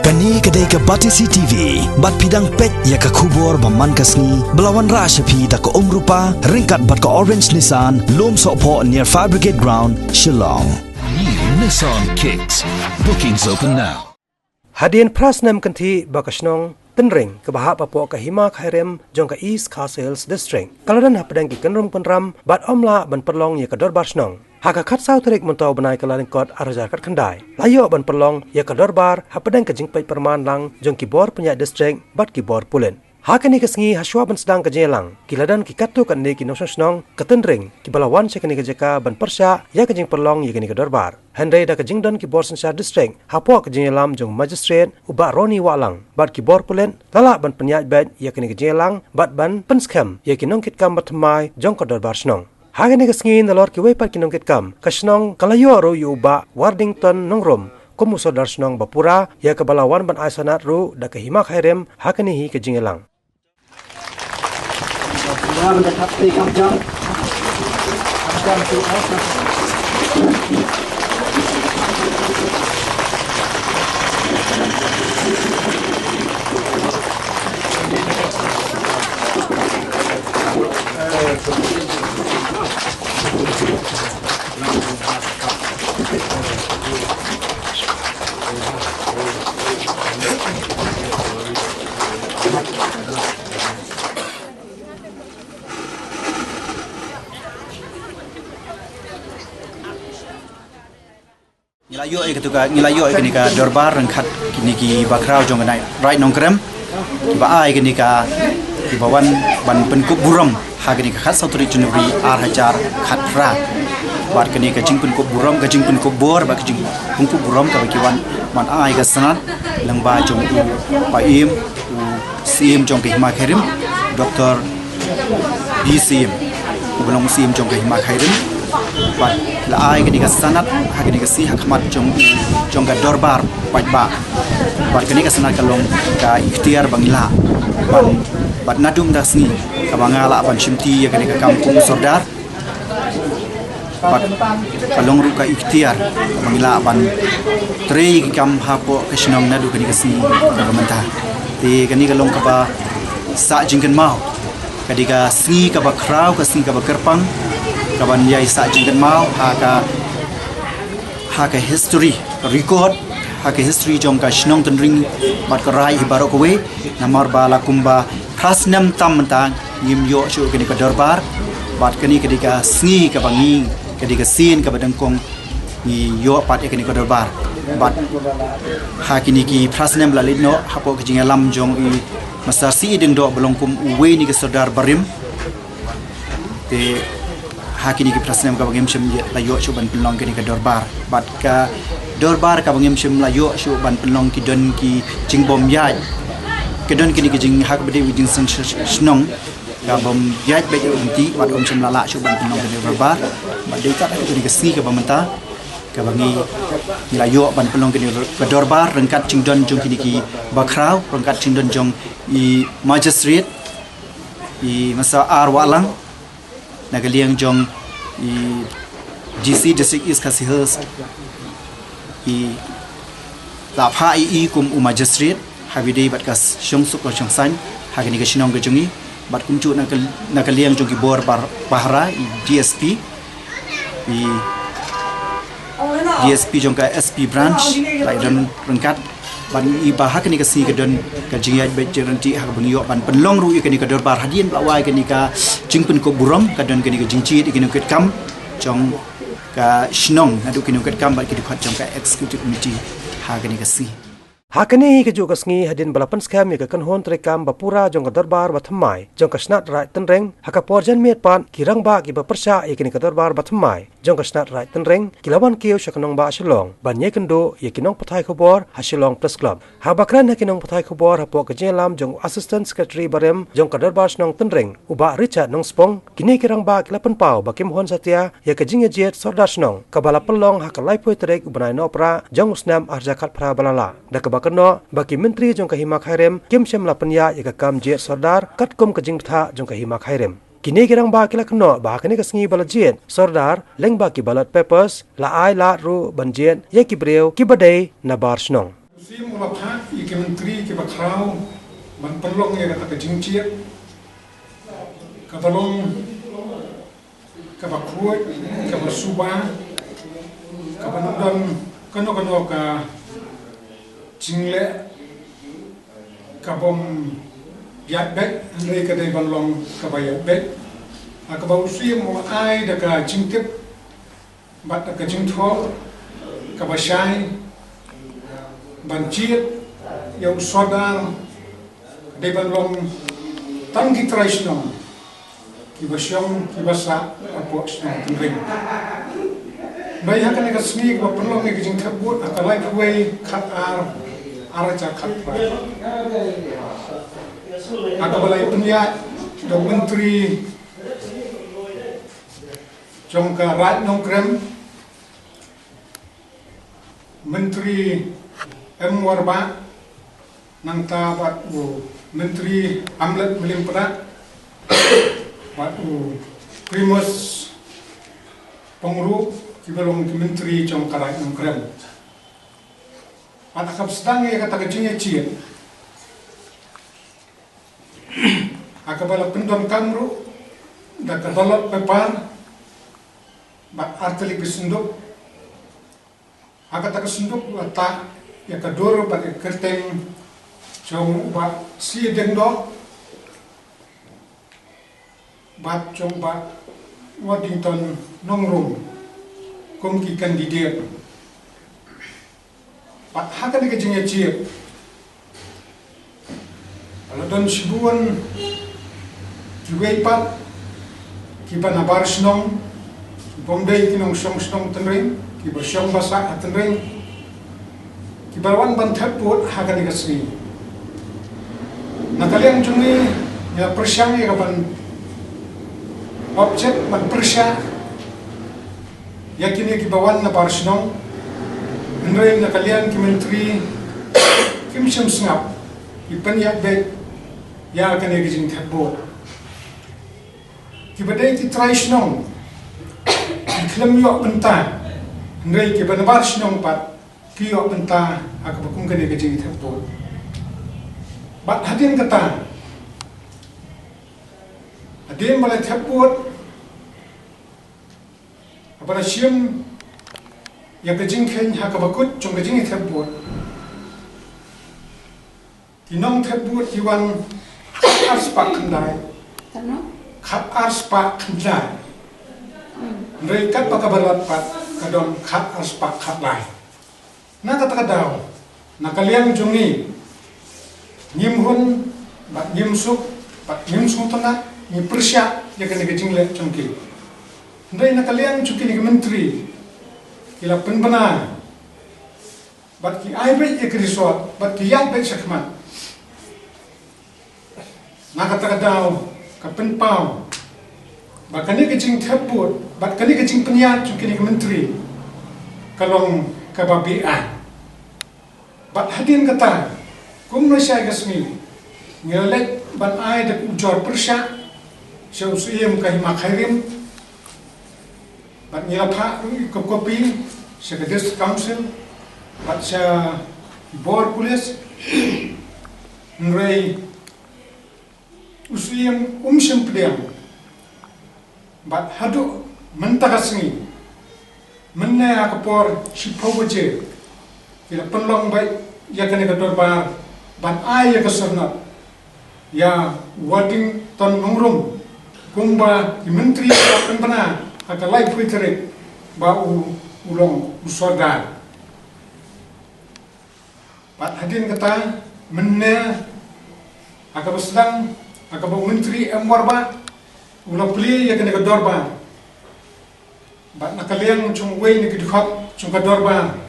Kani kedai ke Batisi TV, bat pidang pet ya ke kubur baman kasni, belawan rashapi da ke rupa, ringkat bat ke Orange Nissan, lom sokpo near Fire Brigade Ground, Shillong. New Nissan Kicks. Bookings open now. Hadian prasnam kanti bakasnong tenring ke bahap Papua ke Hima Khairem jong ke East Castles District. Kaladan hapadang ki kenrung penram bat omla ban perlong ya ke Dorbar snong. Haka kat sau terik mentau benai ke laling kot arajar kat kendai. Layo ban perlong ya ke Dorbar hapadang ke jingpai perman lang jong ki bor punya district bat ki bor pulen. Haka ni kesengi haswa ban sedang ke jelang. Kiladan ki katu kan ni ki nosong snong ke tenring ki balawan sekani ke jeka ban persya ya ke jing perlong ya ke ni ke Dorbar. Henry da ke jingdon ki bor sensar district hapo ke jelang jong magistrate ubak Roni Walang bat ki bor pulen lala ban penyat bed ya ke ni ke jelang bat ban penskam ya ki nongkit kam bat mai jong ke Dorbar snong. Haka ni kesengin dalor ki wepat ki nongkit kam kasnong kalayo ro yu ubak Wardington nongrom kumu sodar snong bapura ya ke balawan ban aisanat ru da ke Hima Khairem haka ni hi ke jingelang. Ngilayo ay kenika Dorbar rengkat kini ki bakrau jong nai right nongkrem ba ay kenika ki bawan ban penkup buram ha kenika khat sauturi junubri ar hajar khatra bat kenika jing penkup buram ka jing penkup bor ba jing penkup buram ka bakiwan man ay ka sanat lang ba jong pa im sim jong ki Hima Khairem Dr. BCM belong sim jong ki Hima Khairem bat la ai kenika sanat ha kenika si hakmat jong ka Dorbar bat ba bat kenika sanat kalong ka ikhtiar bangila bat nadum dasni ka bangala ban shimti ya kenika kampung sordar bat kalong ru ka ikhtiar bangila ban trei kam hapo kasnong nadu kenika si government te kenika long ka ba sa jingkan mau ketika si ka ba krau ka si ka ba kerpang kaban yai sa jingkan mau haka history record haka history jong ka shnong tenring bat karai barok we namar bala kumba prasnam tamta yim yo shu kini ka Dorbar bat kini ketika sngi ka bangi ketika sin ka badangkong ni yo pat kini ka Dorbar bat hakini ki prasnam lalino hapo ka jingalam jong i masasi ding do belongkum we ni ka sodar barim te hakini ki prasnam ka bangem shim layo shu ban pelong kini ka Dorbar bat ka Dorbar ka bangem shim layo shu ban pelong ki don ki jingbom yai ke don kini ki jing hak bede wijing san snong ka bom yai be unti bat shim lala shu ban pelong kini Dorbar bat dei ka kini ka si ka bamanta ka bangi layo ban pelong kini ka Dorbar rengkat jingdon jong kini ki bakrau rengkat jingdon jong i magistrate i masa ar walang nagaliang jong i GC district is kasihas i lapha i kum magistrate habide bat kas shong suk shong san hagani ka shinong gajongi bat kum chu nagaliang jong ki bor bahra i DSP i DSP jong ka SP branch lai dan rengkat ban i bahak ni ka si ka don ka jingyai be jeranti hak bangyo ban penlong ru ikani ka Dorbar hadian lawai kani ka jingpun ko buram ka don kani ka jingchi ikani ket kam jong ka shnong adu kani ket kam ba ki dikhat jong ka executive committee ha kani ka si Hakani ke juga sengi hadin balapan skam ya ke hon trekam bapura jong ke Dorbar bathamai jong ke snat rai tenreng haka porjan miet pan kirang ba ki bapersya ya ke Dorbar bathamai jong ke snat rai tenreng kilawan kiu syakanong ba Shillong banye kendo ya kinong patai khobor ha Shillong Press Club ha bakran ha kinong patai khobor ha po ke jelam jong assistant secretary barem jong ke Dorbar snong tenreng uba Richard nong spong kini kirang ba kilapan pau bakim hon satya ya ke jingya jet sordar snong kabala pelong ha ke laipoi trek ubanai no pra jong usnam arjakat pra balala da ke keno baki menteri jong ka Hima Khairem kim shem la panya ya ka kam jet sordar kat kum ka jing tha jong ka Hima Khairem kini kirang ba kila keno ba kini ka sngi bala jet sordar leng ba ki ballot papers la ai la ru ban jet ya ki breu ki badai na bar snong Sim ulapha iki menteri ki bakrau ban perlong ya kata kejingciat ka balong ka bakruat ka basuba ka banudam kano ka jingle ka bom yat bet andre ka dai balong ka bayat bet ka bau sim ul ai da ka jingtip bat da ka jingtho ka basai banjir yang sodar de balong tangi traisno ki basyong ki basa apo sna tring bai hakan ka sni ko perlong ki jing thabut akalai kuai khat araja khat pa akabalai punya do menteri jongka rat nongkrem menteri Warba nangta bat menteri Amlet Melimpera bat Primus Pengru kibalong menteri Jongkarai Nongkrem bat akap sedang ya kata kecilnya cie akabala pendon kamru da kadalot pepar bat arteli bisunduk akata kesunduk letak ya kedua pakai kerteng jong bat si dengdo bat jong bat Waddington nongrum kum ki kandidat bat hakan ke jengya cie kalau don sibuan juga ipat ki banabar snong bombay kinong snong tenring ki bersyong basa tenring Kibalwan bantat put hakan igasri. Nakaliang cumi ya persyang ya kapan objek ban persya yakin kibawan na barsnong nrai nakaliang ki menteri kim syam sngap ipan ya bet ya akan igijing tatbot kibadai ki traisnong iklam yo benta nrai ki ban barsnong pat kiyo benta aku bakum kene kejing thabto bat hadin kata adin balai thabot apara siam ya kejing khen ha ka bakut chung kejing thabot kinong thabot iwan arspak khandai khat arspak khandai rekat pakabalat pat kadon khat arspak khatlai na kata-kata nakaliang jungi nyimhun bat nyimsuk bat nyimsuk tana ni persya ya kene kejing le chungki ndai nakaliang chungki ni menteri kila penbana bat ki aibe ya krisot bat ki yang be sakmat na kata-kata ka penpau bat kene kejing thabut bat kene kejing penyat chungki ni menteri kalong kababian bat hadin kata kum no syai gasmi ngelek ban ai de ujor persya syau siem kahima khairim bat nyilapha kopi sekades council bat sya bor pulis nrei usiem syem pediam bat hadu mentagasni menna akapor sipawaje kila penlong baik ya kene kadorbar ban ai ya kasarnat ya Waddington nongrum kumba ki menteri penpana aka lai puitere ba ulong usodar bat hadin kata menna aka basdang aka ba menteri Warba ulah pli ya kene kadorbar bat nakaliang chung wei ni kidukhat chung kadorba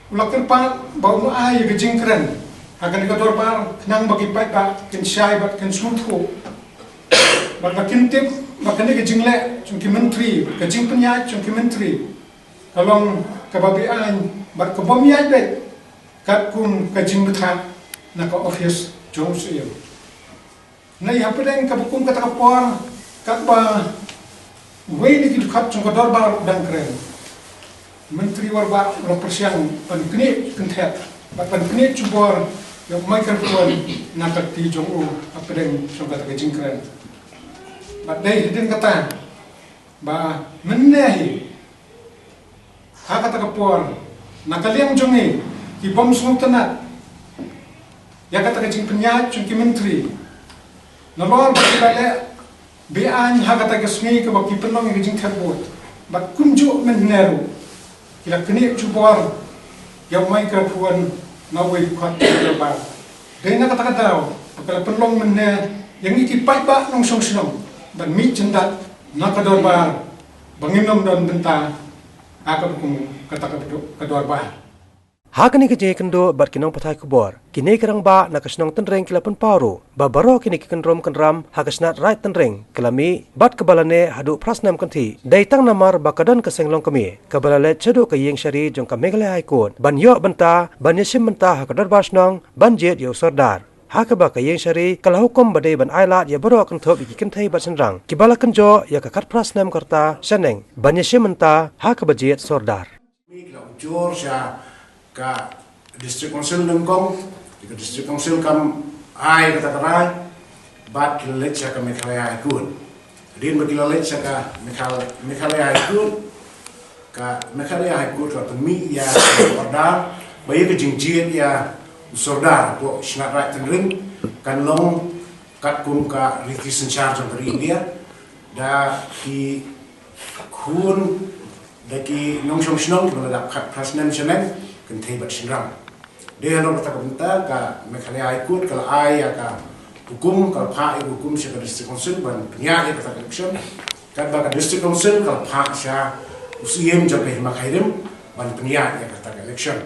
ulakir pa ba mo ay gajing kren hagan kadorba nang bagi pai ba ken syai bat ken sluthu bat bakintip bakane gajing le chung ki menteri gajing penyat chung ki menteri kalong kababian bat kabomiyat bet kat kum gajing betha naka office chung siem nai hapedeng kabukum kata kapor kat ba wei ni kidukhat chung kadorba dang kren menteri warba repersiang penkini kentet penkini cubor yang microphone nakat ti jong apa deng songkat ke jingkren badai hidin kata ba menehi hak kata kapor nakaliang jongi ki bom sunguk tenat ya kata ke jing penyat jong ki menteri nolong bakilale bean hak kata ke sungi ke baki penong ke jing terbut bat kunjuk meneru kila kini cubor yang microphone nawi kuat terbaik. Dena kata-kata, kalau perlong mana yang iki pai-pai nong song-song, dan mi cendat nakador bar, banginom don benta, aku buku kata kador bar. Hakani ke kendo bat kinong patai kubor. Kini kerang ba nakasnong tenreng kilapun paru. Babaro kini kenrom kenram hakasnat right tenreng kelami bat kebalane hadu prasnam kanti. Daitang namar bakadon kesenglong kami. Kebalale cedu ke yeng syari jong ka Meghalaya High Court. Ban yok benta, ban yesim benta hakador basnong, ban jet yo sordar. Hakaba ka yeng syari kala hukum badai ban ailat ya baro kan thop iki kentai bat senrang. Kibala kenjo ya kakat prasnam karta seneng. Ban yesim benta hakaba jet sordar. Georgia ka district council Lengkong, ka district council kam ai kata karai, bat kilalet sa ka Meghalaya High Court. Din bagilalet sa ka Meghalaya High Court, ka Meghalaya High Court wa mi ya order, bayi ka jingjien ya sordar po snat right tenring kan long kat kum ka Ricky Charge dari India da ki kun daki nong song snong mengadap kat prasnan seneng kentai bat sinram. Dia nak kata kita ka Meghalaya High Court kalau ai ka hukum kalau pak hukum sebagai district council ban penyak kata election kan baka district council kalau pak sya usiem jaga himak hairim ban penyak kata election.